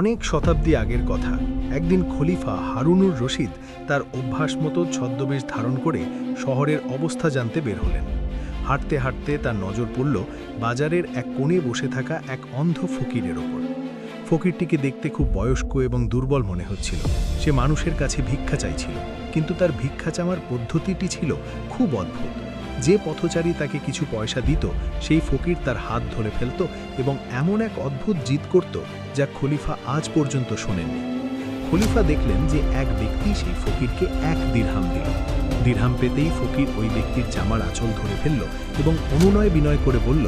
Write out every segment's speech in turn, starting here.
অনেক শতাব্দী আগের কথা। একদিন খলিফা হারুনুর রশিদ তার অভ্যাস মতো ছদ্মবেশ ধারণ করে শহরের অবস্থা জানতে বের হলেন। হাঁটতে হাঁটতে তার নজর পড়ল বাজারের এক কোণে বসে থাকা এক অন্ধ ফকিরের ওপর। ফকিরটিকে দেখতে খুব বয়স্ক এবং দুর্বল মনে হচ্ছিল। সে মানুষের কাছে ভিক্ষা চাইছিল, কিন্তু তার ভিক্ষা চাওয়ার পদ্ধতিটি ছিল খুব অদ্ভুত। যে পথচারী তাকে কিছু পয়সা দিত, সেই ফকির তার হাত ধরে ফেলত এবং এমন এক অদ্ভুত জিদ করত যা খলিফা আজ পর্যন্ত শোনেননি। খলিফা দেখলেন যে এক ব্যক্তি সেই ফকিরকে 1 দিরহাম দিল। দিরহাম পেতেই ফকির ওই ব্যক্তির জামার আঁচল ধরে ফেলল এবং অনুনয় বিনয় করে বলল,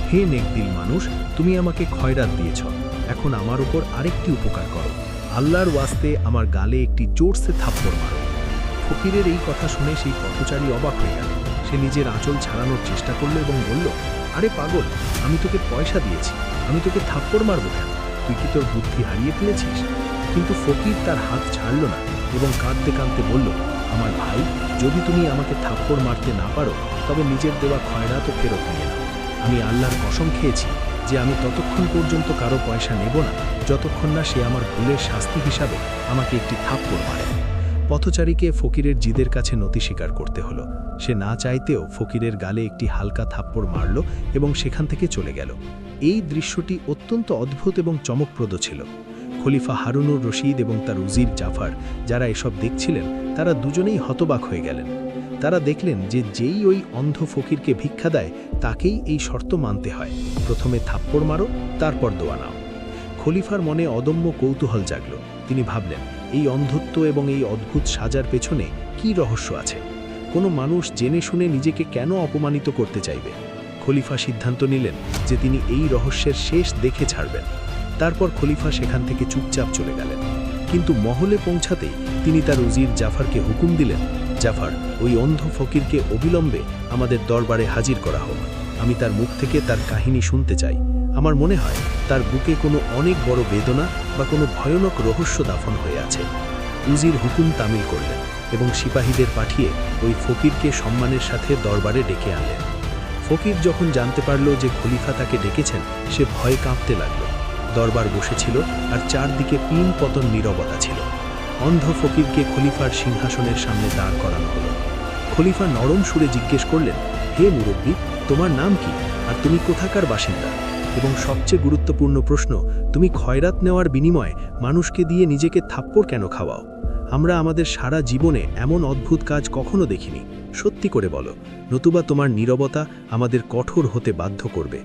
হে নেকদিল মানুষ, তুমি আমাকে খয়রাত দিয়েছ, এখন আমার উপর আরেকটি উপকার করো। আল্লাহর ওয়াস্তে আমার গালে একটি জোরসে থাপ্পড় মারো। ফকিরের এই কথা শুনে সেই পথচারী অবাক হয়ে গেল। সে নিজের আঁচল ছাড়ানোর চেষ্টা করল এবং বলল, আরে পাগল, আমি তোকে পয়সা দিয়েছি, আমি তোকে থাপ্পড় মারব কেন? তুই কি তোর বুদ্ধি হারিয়ে ফেলেছিস? কিন্তু ফকির তার হাত ছাড়ল না এবং কাঁদতে কাঁদতে বলল, আমার ভাই, যদি তুমি আমাকে থাপ্পড় মারতে না পারো তবে নিজের দেওয়া খয়রাতও ফেরত নিয়ে নাও। আমি আল্লাহর কসম খেয়েছি যে আমি ততক্ষণ পর্যন্ত কারো পয়সা নেব না যতক্ষণ না সে আমার ভুলের শাস্তি হিসাবে আমাকে একটি থাপ্পড় মারে। পথচারীকে ফকিরের জিদের কাছে নতি স্বীকার করতে হলো। সে না চাইতেও ফকিরের গালে একটি হালকা থাপ্পড় মারল এবং সেখান থেকে চলে গেল। এই দৃশ্যটি অত্যন্ত অদ্ভুত এবং চমকপ্রদ ছিল। খলিফা হারুনুর রশিদ এবং তার উজির জাফর, যারা এসব দেখছিলেন, তারা দুজনেই হতবাক হয়ে গেলেন। তারা দেখলেন যে যেই ওই অন্ধ ফকিরকে ভিক্ষা দেয় তাকেই এই শর্ত মানতে হয়, প্রথমে থাপ্পড় মারো, তারপর দোয়া নাও। খলিফার মনে অদম্য কৌতূহল জাগল। তিনি ভাবলেন, এই অন্ধত্ব এবং এই অদ্ভুত সাজার পেছনে কী রহস্য আছে? কোনো মানুষ জেনে শুনে নিজেকে কেন অপমানিত করতে চাইবে? খলিফা সিদ্ধান্ত নিলেন যে তিনি এই রহস্যের শেষ দেখে ছাড়বেন। তারপর খলিফা সেখান থেকে চুপচাপ চলে গেলেন। কিন্তু মহলে পৌঁছাতেই তিনি তার উজির জাফরকে হুকুম দিলেন, জাফর, ওই অন্ধ ফকিরকে অবিলম্বে আমাদের দরবারে হাজির করা হোক। আমি তার মুখ থেকে তার কাহিনী শুনতে চাই। আমার মনে হয় তার বুকে কোনো অনেক বড় বেদনা বা কোনো ভয়ানক রহস্য দাফন হয়ে আছে। উজির হুকুম তামিল করলেন এবং সিপাহীদের পাঠিয়ে ওই ফকিরকে সম্মানের সাথে দরবারে ডেকে আনলেন। ফকির যখন জানতে পারল যে খলিফা তাকে ডেকেছেন, সে ভয়ে কাঁপতে লাগল। দরবার বসেছিল আর চারদিকে পিন পতন নীরবতা ছিল। অন্ধ ফকিরকে খলিফার সিংহাসনের সামনে দাঁড় করানো হলো। খলিফা নরম সুরে জিজ্ঞেস করলেন, হে মুরব্বী, তোমার নাম কি আর তুমি কোথাকার বাসিন্দা? এবং সবচেয়ে গুরুত্বপূর্ণ প্রশ্ন, তুমি খয়রাত নেওয়ার বিনিময়ে মানুষকে দিয়ে নিজেকে থাপ্পড় কেন খাওয়াও? আমরা আমাদের সারা জীবনে এমন অদ্ভুত কাজ কখনো দেখিনি। সত্যি করে বলো, নতুবা তোমার নীরবতা আমাদের কঠোর হতে বাধ্য করবে।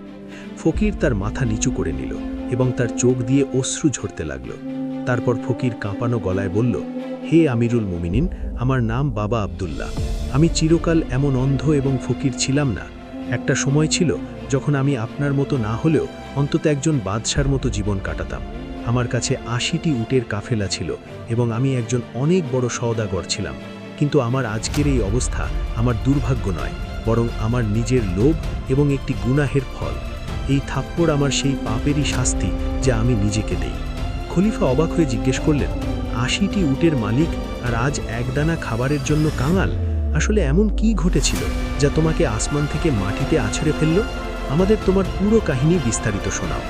ফকির তার মাথা নিচু করে নিল এবং তার চোখ দিয়ে অশ্রু ঝরতে লাগল। তারপর ফকির কাঁপানো গলায় বলল, হে আমিরুল মুমিনিন, আমার নাম বাবা আব্দুল্লাহ। আমি চিরকাল এমন অন্ধ এবং ফকির ছিলাম না। একটা সময় ছিল যখন আমি আপনার মতো না হলেও অন্তত একজন বাদশার মতো জীবন কাটাতাম। আমার কাছে 80টি উটের কাফেলা ছিল এবং আমি একজন অনেক বড় সওদাগর ছিলাম। কিন্তু আমার আজকের এই অবস্থা আমার দুর্ভাগ্য নয়, বরং আমার নিজের লোভ এবং একটি গুনাহের ফল। এই থাপ্পড় আমার সেই পাপেরই শাস্তি যা আমি নিজেকে দেই। খলিফা অবাক হয়ে জিজ্ঞেস করলেন, 80টি উটের মালিক আর আজ একদানা খাবারের জন্য কাঙাল? আসলে এমন কি ঘটেছিল যা তোমাকে আসমান থেকে মাটিতে আছড়ে ফেলল? আমাদের তোমার পুরো কাহিনী বিস্তারিত শোনাও।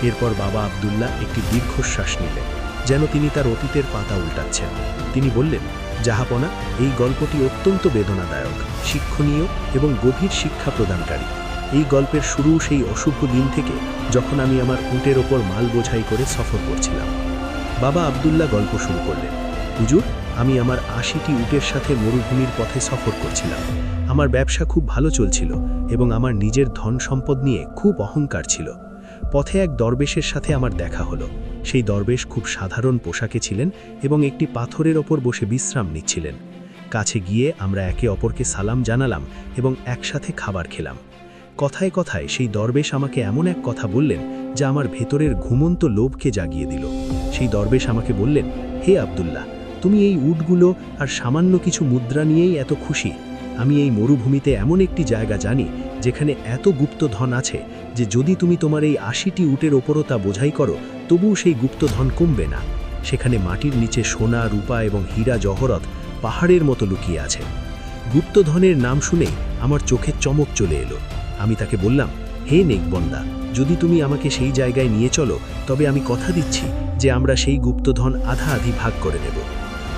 এরপর বাবা আব্দুল্লাহ একটি দীর্ঘশ্বাস নিলেন, যেন তিনি তার অতীতের পাতা উল্টাচ্ছেন। তিনি বললেন, জাহাপনা, এই গল্পটি অত্যন্ত বেদনাদায়ক, শিক্ষণীয় এবং গভীর শিক্ষা প্রদানকারী। এই গল্পের শুরু সেই অশুভ দিন থেকে যখন আমি আমার উটের ওপর মাল বোঝাই করে সফর করছিলাম। বাবা আব্দুল্লাহ গল্প শুরু করলেন, হুজুর, আমি আমার 80টি উটের সাথে মরুভূমির পথে সফর করছিলাম। আমার ব্যবসা খুব ভালো চলছিল এবং আমার নিজের ধন সম্পদ নিয়ে খুব অহংকার ছিল। পথে এক দরবেশের সাথে আমার দেখা হলো। সেই দরবেশ খুব সাধারণ পোশাকে ছিলেন এবং একটি পাথরের ওপর বসে বিশ্রাম নিচ্ছিলেন। কাছে গিয়ে আমরা একে অপরকে সালাম জানালাম এবং একসাথে খাবার খেলাম। কথায় কথায় সেই দরবেশ আমাকে এমন এক কথা বললেন যা আমার ভেতরের ঘুমন্ত লোভকে জাগিয়ে দিল। সেই দরবেশ আমাকে বললেন, হে আব্দুল্লাহ, তুমি এই উটগুলো আর সামান্য কিছু মুদ্রা নিয়েই এত খুশি? আমি এই মরুভূমিতে এমন একটি জায়গা জানি যেখানে এত গুপ্তধন আছে যে যদি তুমি তোমার এই 80টি উটের ওপরও তা বোঝাই করো, তবুও সেই গুপ্তধন কমবে না। সেখানে মাটির নিচে সোনা, রূপা এবং হীরা জহরত পাহাড়ের মতো লুকিয়ে আছে। গুপ্তধনের নাম শুনেই আমার চোখে চমক চলে এলো। আমি তাকে বললাম, হে নেকবন্দা, যদি তুমি আমাকে সেই জায়গায় নিয়ে চলো তবে আমি কথা দিচ্ছি যে আমরা সেই গুপ্তধন আধা আধি ভাগ করে নেব।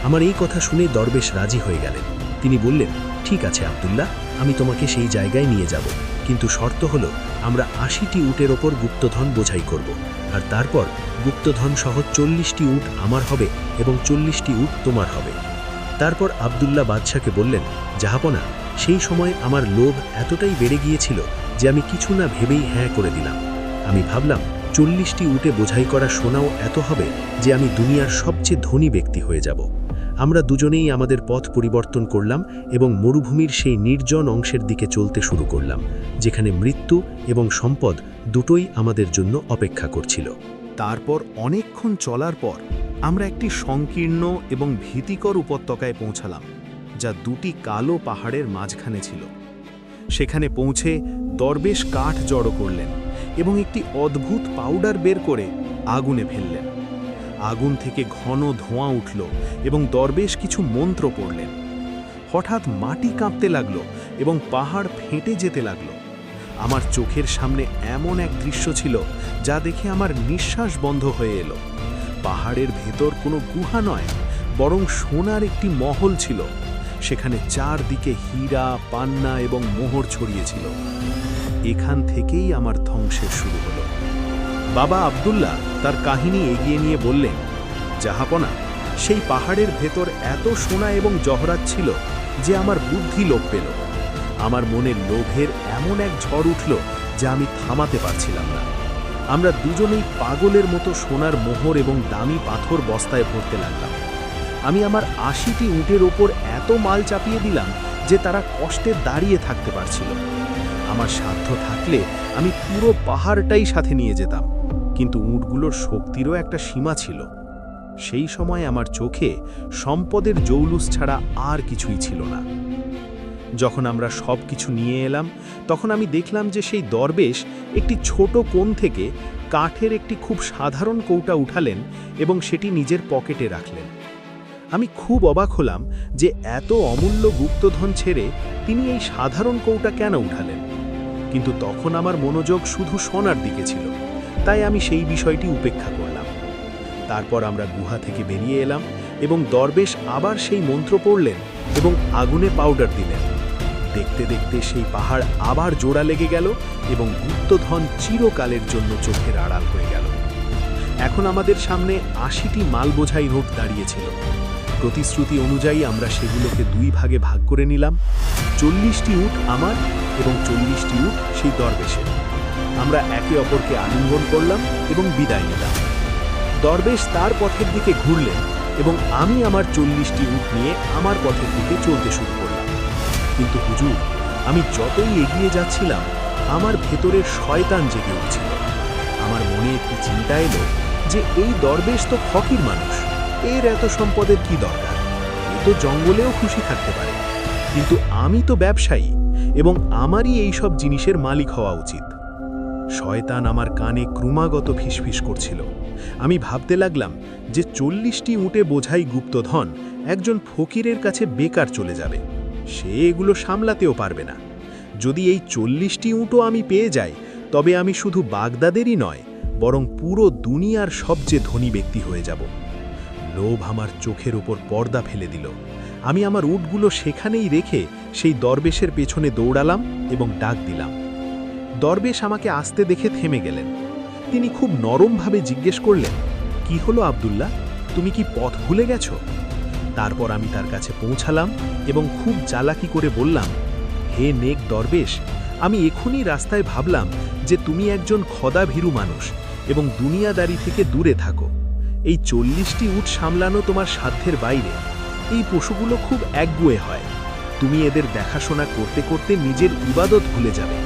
আমার এই কথা শুনে দরবেশ রাজি হয়ে গেলেন। তিনি বললেন, ঠিক আছে আব্দুল্লাহ, আমি তোমাকে সেই জায়গায় নিয়ে যাব, কিন্তু শর্ত হলো আমরা ৮০টি উটের ওপর গুপ্তধন বোঝাই করব, আর তারপর গুপ্তধন সহ ৪০টি উট আমার হবে এবং ৪০টি উট তোমার হবে। তারপর আব্দুল্লাহ বাদশাকে বললেন, জাহাপনা, সেই সময় আমার লোভ এতটাই বেড়ে গিয়েছিল যে আমি কিছু না ভেবেই হ্যাঁ করে দিলাম। আমি ভাবলাম ৪০টি উটে বোঝাই করা সোনাও এত হবে যে আমি দুনিয়ার সবচেয়ে ধনী ব্যক্তি হয়ে যাব। আমরা দুজনেই আমাদের পথ পরিবর্তন করলাম এবং মরুভূমির সেই নির্জন অংশের দিকে চলতে শুরু করলাম, যেখানে মৃত্যু এবং সম্পদ দুটোই আমাদের জন্য অপেক্ষা করছিল। তারপর অনেকক্ষণ চলার পর আমরা একটি সংকীর্ণ এবং ভীতিকর উপত্যকায় পৌঁছালাম, যা দুটি কালো পাহাড়ের মাঝখানে ছিল। সেখানে পৌঁছে দরবেশ কাঠ জড়ো করলেন এবং একটি অদ্ভুত পাউডার বের করে আগুনে ফেললেন। আগুন থেকে ঘন ধোঁয়া উঠল এবং দরবেশ কিছু মন্ত্র পড়লেন। হঠাৎ মাটি কাঁপতে লাগলো এবং পাহাড় ফেটে যেতে লাগলো। আমার চোখের সামনে এমন এক দৃশ্য ছিল যা দেখে আমার নিঃশ্বাস বন্ধ হয়ে এলো। পাহাড়ের ভেতর কোনো গুহা নয়, বরং সোনার একটি মহল ছিল। সেখানে চারদিকে হীরা, পান্না এবং মোহর ছড়িয়েছিল। এখান থেকেই আমার ধ্বংসের শুরু হলো। বাবা আব্দুল্লাহ তার কাহিনী এগিয়ে নিয়ে বললেন, জাহাপনা, সেই পাহাড়ের ভেতর এত সোনা এবং জহরাত ছিল যে আমার বুদ্ধি লোপ পেল। আমার মনে লোভের এমন এক ঝড় উঠল যা আমি থামাতে পারছিলাম না। আমরা দুজনেই পাগলের মতো সোনার মোহর এবং দামি পাথর বস্তায় ভরতে লাগলাম। আমি আমার ৮০টি উটের ওপর এত মাল চাপিয়ে দিলাম যে তারা কষ্টে দাঁড়িয়ে থাকতে পারছিল। আমার সাধ্য থাকলে আমি পুরো পাহাড়টাই সাথে নিয়ে যেতাম, কিন্তু উটগুলোর শক্তিরও একটা সীমা ছিল। সেই সময় আমার চোখে সম্পদের জৌলুস ছাড়া আর কিছুই ছিল না। যখন আমরা সব কিছু নিয়ে এলাম, তখন আমি দেখলাম যে সেই দরবেশ একটি ছোট কোণ থেকে কাঠের একটি খুব সাধারণ কৌটা উঠালেন এবং সেটি নিজের পকেটে রাখলেন। আমি খুব অবাক হলাম যে এত অমূল্য গুপ্তধন ছেড়ে তিনি এই সাধারণ কৌটা কেন উঠালেন, কিন্তু তখন আমার মনোযোগ শুধু সোনার দিকে ছিল, তাই আমি সেই বিষয়টি উপেক্ষা করলাম। তারপর আমরা গুহা থেকে বেরিয়ে এলাম এবং দরবেশ আবার সেই মন্ত্র পড়লেন এবং আগুনে পাউডার দিলেন। দেখতে দেখতে সেই পাহাড় আবার জোড়া লেগে গেল এবং গুপ্তধন চিরকালের জন্য চোখের আড়াল হয়ে গেল। এখন আমাদের সামনে ৮০টি মাল বোঝাই নোট দাঁড়িয়েছিল। প্রতিশ্রুতি অনুযায়ী আমরা সেগুলোকে ২ ভাগে ভাগ করে নিলাম। ৪০টি উট আমার এবং ৪০টি উট সেই দরবেশের। আমরা একে অপরকে আলিঙ্গন করলাম এবং বিদায় নিলাম। দরবেশ তার পথের দিকে ঘুরলেন এবং আমি আমার ৪০টি উট নিয়ে আমার পথের দিকে চলতে শুরু করলাম। কিন্তু হুজুর, আমি যতই এগিয়ে যাচ্ছিলাম আমার ভেতরের শয়তান জেগে উঠছিল। আমার মনে একটি চিন্তা এলো যে এই দরবেশ তো ফকির মানুষ, এর এত সম্পদের কি দরকার? এ তো জঙ্গলেও খুশি থাকতে পারে, কিন্তু আমি তো ব্যবসায়ী এবং আমারই এই সব জিনিসের মালিক হওয়া উচিত। শয়তান আমার কানে ক্রমাগত ফিসফিস করছিল। আমি ভাবতে লাগলাম যে ৪০টি উটে বোঝাই গুপ্তধন একজন ফকিরের কাছে বেকার চলে যাবে, সে এগুলো সামলাতেও পারবে না। যদি এই ৪০টি উটও আমি পেয়ে যাই, তবে আমি শুধু বাগদাদেরই নয়, বরং পুরো দুনিয়ার সবচেয়ে ধনী ব্যক্তি হয়ে যাব। লোভ আমার চোখের ওপর পর্দা ফেলে দিল। আমি আমার উটগুলো সেখানেই রেখে সেই দরবেশের পেছনে দৌড়ালাম এবং ডাক দিলাম। দরবেশ আমাকে আসতে দেখে থেমে গেলেন। তিনি খুব নরমভাবে জিজ্ঞেস করলেন, কি হলো আব্দুল্লাহ, তুমি কি পথ ভুলে গেছো? তারপর আমি তার কাছে পৌঁছালাম এবং খুব চালাকি করে বললাম, হে নেক দরবেশ, আমি এখনই রাস্তায় ভাবলাম যে তুমি একজন খোদাভীরু মানুষ এবং দুনিয়াদারি থেকে দূরে থাকো। এই ৪০টি উট সামলানো তোমার সাধ্যের বাইরে। এই পশুগুলো খুব একগুঁয়ে হয়। তুমি এদের দেখাশোনা করতে করতে নিজের ইবাদত ভুলে যাবে।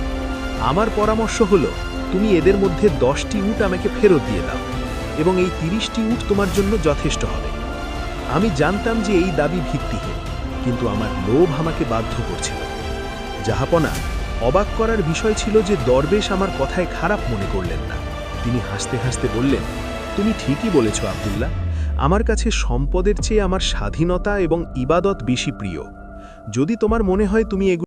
আমার পরামর্শ হলো, তুমি এদের মধ্যে 10টি উট আমাকে ফেরত দিয়ে দাও এবং এই 30টি উট তোমার জন্য যথেষ্ট হবে। আমি জানতাম যে এই দাবি ভিত্তিহীন, কিন্তু আমার লোভ আমাকে বাধ্য করছিল। জাহাপনা, অবাক করার বিষয় ছিল যে দরবেশ আমার কথায় খারাপ মনে করলেন না। তিনি হাসতে হাসতে বললেন, তুমি ঠিকই বলেছ আব্দুল্লাহ, আমার কাছে সম্পদের চেয়ে আমার স্বাধীনতা এবং ইবাদত বেশি প্রিয়। যদি তোমার মনে হয় তুমি এগুলো